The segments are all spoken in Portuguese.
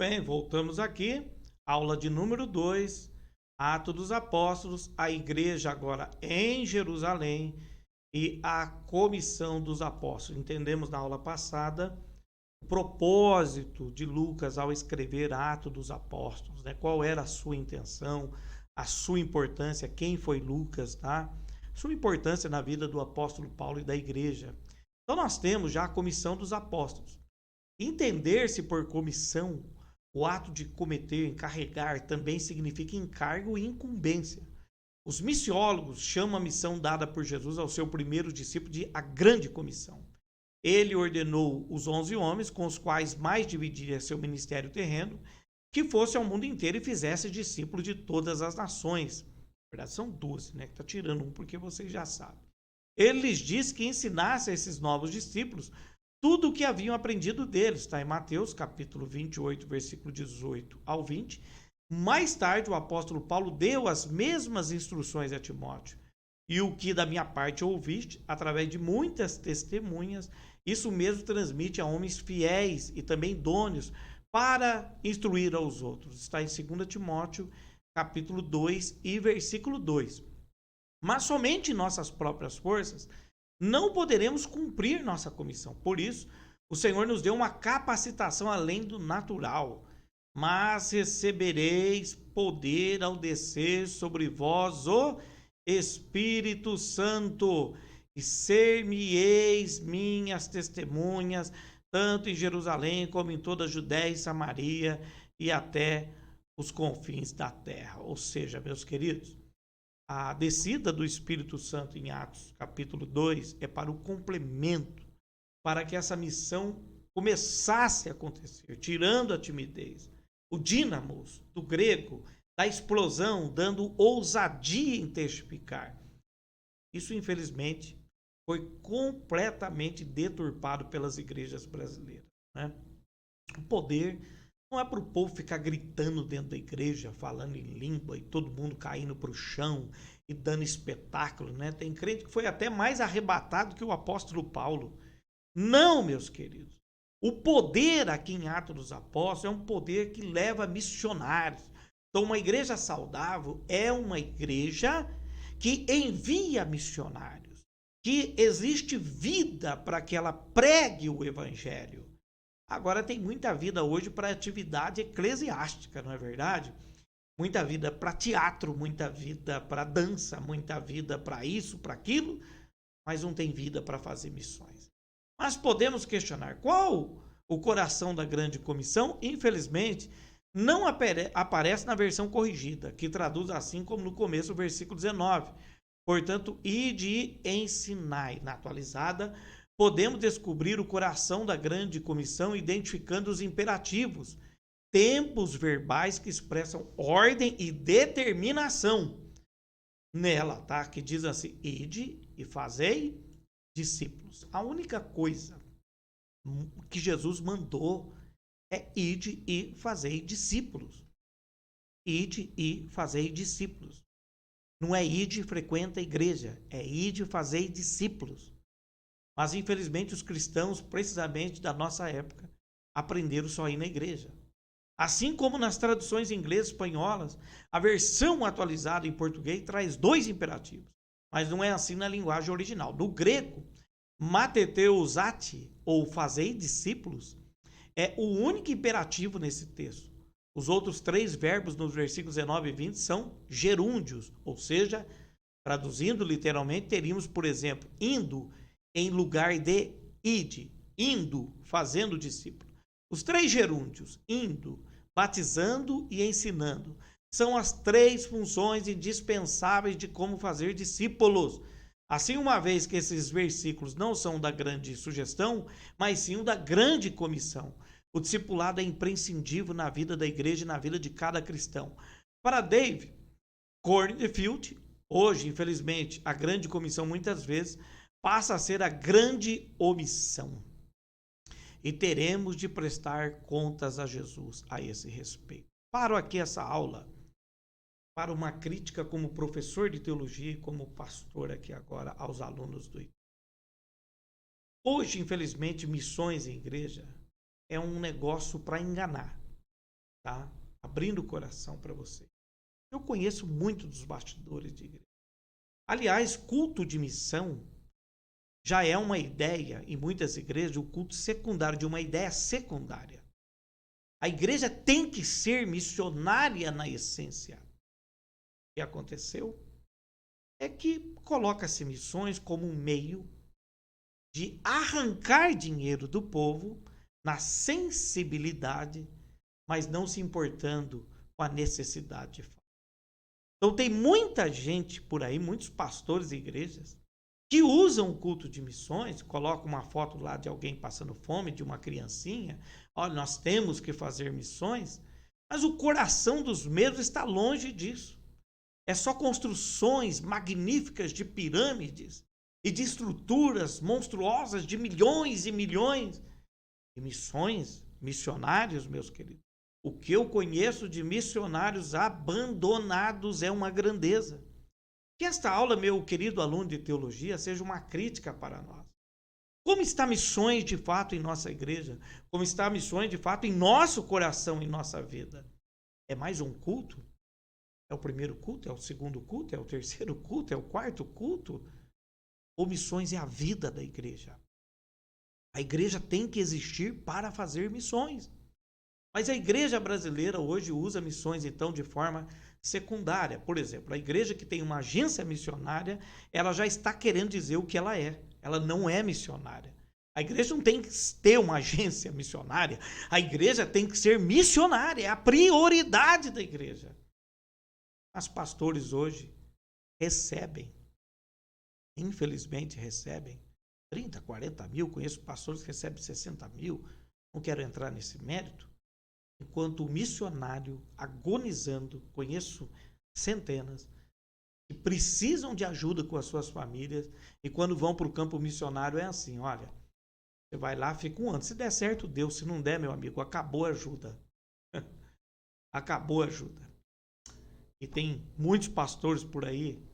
bem, voltamos aqui. Aula de número 2, Atos dos Apóstolos, a igreja agora em Jerusalém e a comissão dos apóstolos. Entendemos na aula passada o propósito de Lucas ao escrever Atos dos Apóstolos, né? Qual era a sua intenção, a sua importância, quem foi Lucas, tá? Sua importância na vida do apóstolo Paulo e da igreja. Então nós temos já a comissão dos apóstolos. Entender-se por comissão, o ato de cometer, encarregar, também significa encargo e incumbência. Os missiólogos chamam a missão dada por Jesus ao seu primeiro discípulo de a grande comissão. Ele ordenou os 11 homens, com os quais mais dividia seu ministério terreno, que fosse ao mundo inteiro e fizesse discípulos de todas as nações. Na verdade, são 12, né? Que está tirando um porque vocês já sabem. Ele lhes disse que ensinasse a esses novos discípulos tudo o que haviam aprendido deles. Está em Mateus, capítulo 28, versículo 18 ao 20. Mais tarde, o apóstolo Paulo deu as mesmas instruções a Timóteo. E o que da minha parte ouviste, através de muitas testemunhas, isso mesmo transmite a homens fiéis e também idôneos para instruir aos outros. Está em 2 Timóteo, capítulo 2 e versículo 2. Mas somente em nossas próprias forças não poderemos cumprir nossa comissão. Por isso, o Senhor nos deu uma capacitação além do natural. Mas recebereis poder ao descer sobre vós o Espírito Santo, e ser-me-eis minhas testemunhas, tanto em Jerusalém como em toda a Judéia e Samaria e até os confins da terra. Ou seja, meus queridos, a descida do Espírito Santo em Atos, capítulo 2, é para o complemento, para que essa missão começasse a acontecer, tirando a timidez. O dínamos, do grego, da explosão, dando ousadia em testificar. Isso, infelizmente, foi completamente deturpado pelas igrejas brasileiras, né? O poder não é para o povo ficar gritando dentro da igreja, falando em língua e todo mundo caindo para o chão e dando espetáculo, né? Tem crente que foi até mais arrebatado que o apóstolo Paulo. Não, meus queridos. O poder aqui em Atos dos Apóstolos é um poder que leva missionários. Então, uma igreja saudável é uma igreja que envia missionários, que existe vida para que ela pregue o evangelho. Agora tem muita vida hoje para atividade eclesiástica, não é verdade? Muita vida para teatro, muita vida para dança, muita vida para isso, para aquilo, mas não tem vida para fazer missões. Mas podemos questionar qual o coração da grande comissão? Infelizmente, não aparece na versão corrigida, que traduz assim como no começo do versículo 19. Portanto, ide e ensinai. Na atualizada, podemos descobrir o coração da grande comissão identificando os imperativos, tempos verbais que expressam ordem e determinação. Nela, tá? Que diz assim, ide e fazei discípulos. A única coisa que Jesus mandou é ide e fazei discípulos. Ide e fazei discípulos. Não é ide e frequenta a igreja, é ide e fazei discípulos. Mas infelizmente os cristãos, precisamente da nossa época, aprenderam só a ir na igreja. Assim como nas traduções inglesas e espanholas, a versão atualizada em português traz 2 imperativos. Mas não é assim na linguagem original. No grego, mateteusati, ou fazei discípulos, é o único imperativo nesse texto. Os outros 3 verbos nos versículos 19 e 20 são gerúndios, ou seja, traduzindo literalmente, teríamos, por exemplo, indo em lugar de ide, indo, fazendo discípulo. Os 3 gerúndios, indo, batizando e ensinando, são as 3 funções indispensáveis de como fazer discípulos. Assim, uma vez que esses versículos não são da grande sugestão, mas sim da grande comissão. O discipulado é imprescindível na vida da igreja e na vida de cada cristão. Para Dave Cornfield, hoje, infelizmente, a grande comissão muitas vezes passa a ser a grande omissão. E teremos de prestar contas a Jesus a esse respeito. Paro aqui essa aula para uma crítica como professor de teologia e como pastor aqui agora aos alunos do IPE. Hoje, infelizmente, missões em igreja é um negócio para enganar. tá? Abrindo o coração para você. Eu conheço muito dos bastidores de igreja. Aliás, culto de missão já é uma ideia, em muitas igrejas, o culto secundário, de uma ideia secundária. A igreja tem que ser missionária na essência. O que aconteceu é que coloca-se missões como um meio de arrancar dinheiro do povo na sensibilidade, mas não se importando com a necessidade de fato. Então tem muita gente por aí, muitos pastores e igrejas, que usam o culto de missões, colocam uma foto lá de alguém passando fome, de uma criancinha, olha, nós temos que fazer missões, mas o coração dos mesmos está longe disso. É só construções magníficas de pirâmides e de estruturas monstruosas de milhões e milhões de missões, missionários, meus queridos. O que eu conheço de missionários abandonados é uma grandeza. Que esta aula, meu querido aluno de teologia, seja uma crítica para nós. Como está missões de fato em nossa igreja? Como está missões de fato em nosso coração, em nossa vida? É mais um culto? É o primeiro culto? É o segundo culto? É o terceiro culto? É o quarto culto? Ou missões é a vida da igreja? A igreja tem que existir para fazer missões. Mas a igreja brasileira hoje usa missões, então, de forma secundária. Por exemplo, a igreja que tem uma agência missionária, ela já está querendo dizer o que ela é. Ela não é missionária. A igreja não tem que ter uma agência missionária. A igreja tem que ser missionária. É a prioridade da igreja. Mas pastores hoje recebem, infelizmente recebem, 30, 40 mil. Conheço pastores que recebem 60 mil. Não quero entrar nesse mérito. Enquanto o missionário agonizando, conheço centenas, que precisam de ajuda com as suas famílias, e quando vão para o campo missionário é assim, olha, você vai lá, fica um ano, se der certo, deu, se não der, meu amigo, acabou a ajuda. Acabou a ajuda. E tem muitos pastores por aí,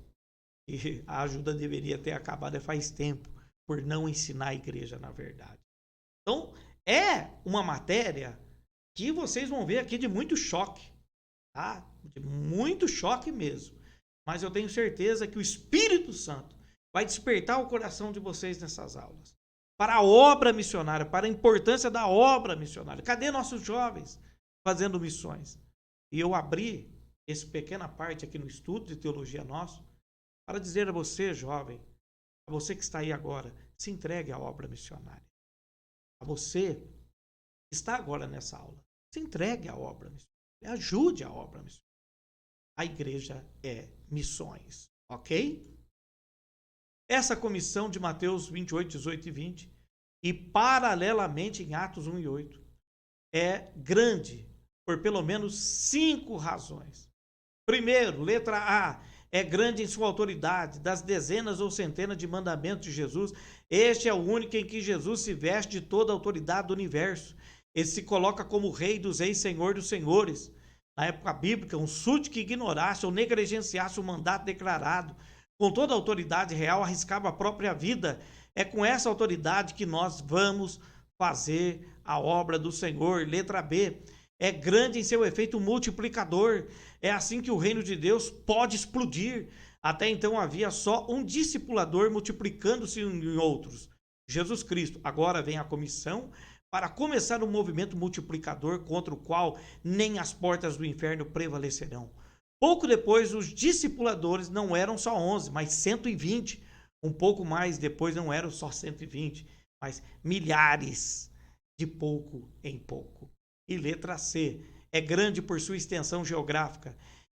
que a ajuda deveria ter acabado faz tempo, por não ensinar a igreja na verdade. Então, é uma matéria que vocês vão ver aqui de muito choque, tá? De muito choque mesmo. Mas eu tenho certeza que o Espírito Santo vai despertar o coração de vocês nessas aulas. Para a obra missionária, para a importância da obra missionária. Cadê nossos jovens fazendo missões? E eu abri essa pequena parte aqui no estudo de teologia nosso, para dizer a você, jovem, a você que está aí agora, se entregue à obra missionária. A você está agora nessa aula. Se entregue à obra missionária. Ajude a obra missionária. A igreja é missões. Ok? Essa comissão de Mateus 28, 18 e 20 e paralelamente em Atos 1 e 8 é grande por pelo menos 5 razões. Primeiro, letra A, é grande em sua autoridade, das dezenas ou centenas de mandamentos de Jesus. Este é o único em que Jesus se veste de toda a autoridade do universo. Ele se coloca como rei dos reis, senhor dos senhores. Na época bíblica, um súdito que ignorasse ou negligenciasse o mandato declarado, com toda a autoridade real, arriscava a própria vida. É com essa autoridade que nós vamos fazer a obra do Senhor. Letra B, é grande em seu efeito multiplicador. É assim que o reino de Deus pode explodir. Até então havia só um discipulador multiplicando-se em outros, Jesus Cristo. Agora vem a comissão para começar um movimento multiplicador contra o qual nem as portas do inferno prevalecerão. Pouco depois, os discipuladores não eram só 11, mas 120. Um pouco mais depois não eram só 120, mas milhares, de pouco em pouco. E letra C, é grande por sua extensão geográfica.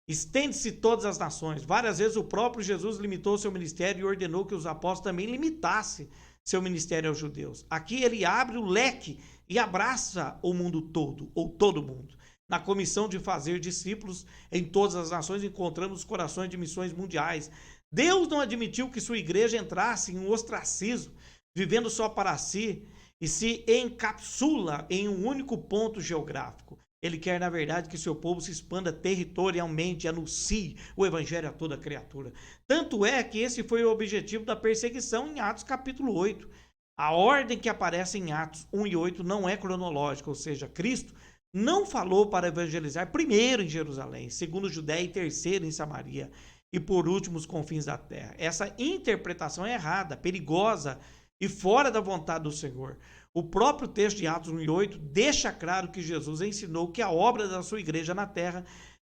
Estende-se todas as nações. Várias vezes o próprio Jesus limitou seu ministério e ordenou que os apóstolos também limitassem seu ministério aos judeus. Aqui ele abre o leque e abraça o mundo todo, ou todo mundo. Na comissão de fazer discípulos em todas as nações, encontramos os corações de missões mundiais. Deus não admitiu que sua igreja entrasse em um ostracismo, vivendo só para si, e se encapsula em um único ponto geográfico. Ele quer, na verdade, que seu povo se expanda territorialmente e anuncie o evangelho a toda criatura. Tanto é que esse foi o objetivo da perseguição em Atos capítulo 8. A ordem que aparece em Atos 1 e 8 não é cronológica, ou seja, Cristo não falou para evangelizar primeiro em Jerusalém, segundo Judéia e terceiro em Samaria, e por último os confins da terra. Essa interpretação é errada, perigosa e fora da vontade do Senhor. O próprio texto de Atos 1:8 deixa claro que Jesus ensinou que a obra da sua igreja na terra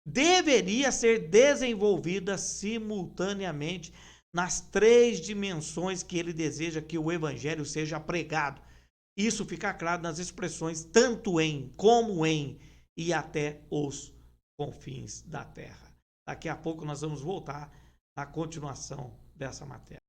deveria ser desenvolvida simultaneamente nas três dimensões que ele deseja que o evangelho seja pregado. Isso fica claro nas expressões tanto em, como em e até os confins da terra. Daqui a pouco nós vamos voltar na continuação dessa matéria.